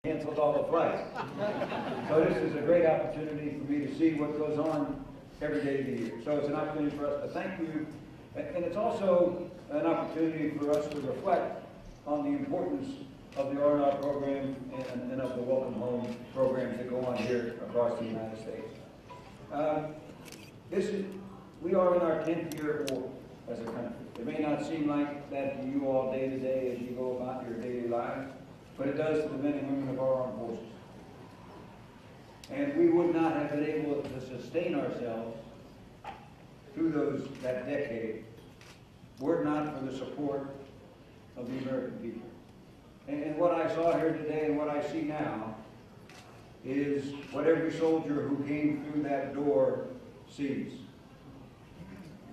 canceled all the flights. So this is a great opportunity for me to see what goes on every day of the year. So it's an opportunity for us to thank you, and it's also an opportunity for us to reflect on the importance of the R&R program and of the Welcome Home programs that go on here across the United States. We are in our 10th year of war as a country. It may not seem like that to you all day to day as you go about your daily lives, but it does to the men and women of our armed forces. And we would not have been able to sustain ourselves through that decade were it not for the support of the American people. And what I saw here today and what I see now is what every soldier who came through that door sees.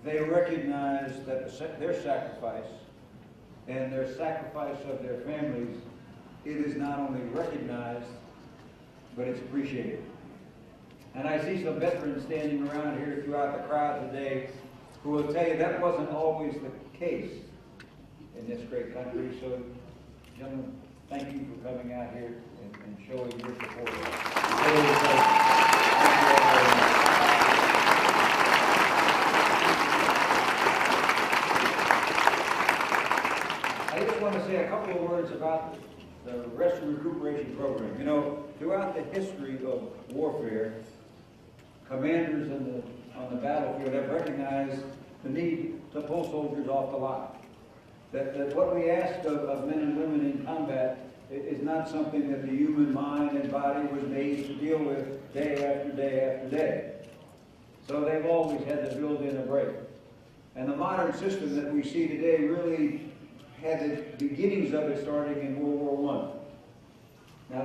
They recognize that their sacrifice and their sacrifice of their families, it is not only recognized, but it's appreciated. And I see some veterans standing around here throughout the crowd today who will tell you that wasn't always the case in this great country. So, gentlemen, thank you for coming out here and showing your support. I just want to say a couple of words about the rest and recuperation program. You know, throughout the history of warfare, commanders on the battlefield have recognized the need to pull soldiers off the line. That what we ask of men and women in combat is not something that the human mind and body was made to deal with day after day after day. So they've always had to build in a break. And the modern system that we see today really had the beginnings of it starting in World War I. Now,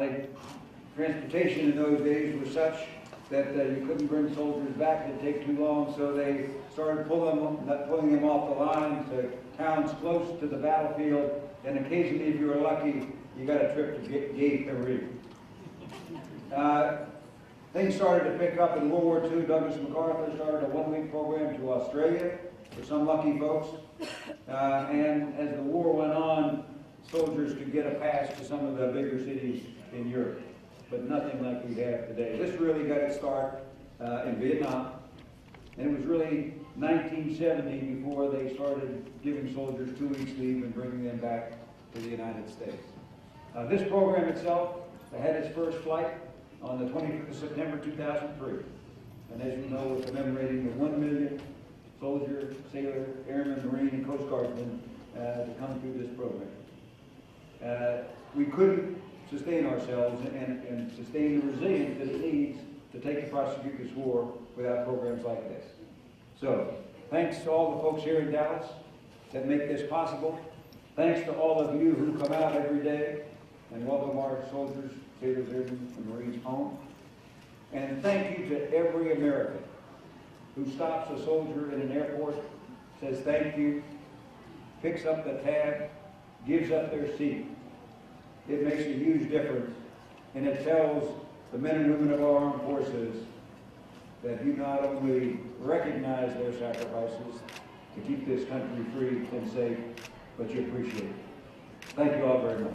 transportation in those days was such that you couldn't bring soldiers back, it'd take too long, so they started pulling them off the line to towns close to the battlefield, and occasionally, if you were lucky, you got a trip to Gate Peru. Things started to pick up in World War II. Douglas MacArthur started a one-week program to Australia for some lucky folks. And as the war went on, soldiers could get a pass to some of the bigger cities in Europe, but nothing like we have today. This really got its start in Vietnam, and it was really 1970 before they started giving soldiers 2 weeks leave and bringing them back to the United States. This program itself had its first flight on the 25th of September 2003, and as you know, we're commemorating the 1 millionth soldier, sailor, airman, marine, and Coast Guardsman to come through this program. We couldn't sustain ourselves and sustain the resilience that it needs to take to prosecute this war without programs like this. So, thanks to all the folks here in Dallas that make this possible. Thanks to all of you who come out every day and welcome our soldiers, sailors, airmen, and Marines home. And thank you to every American who stops a soldier in an airport, says thank you, picks up the tab, gives up their seat. It makes a huge difference, and it tells the men and women of our armed forces that you not only recognize their sacrifices to keep this country free and safe, but you appreciate it. Thank you all very much.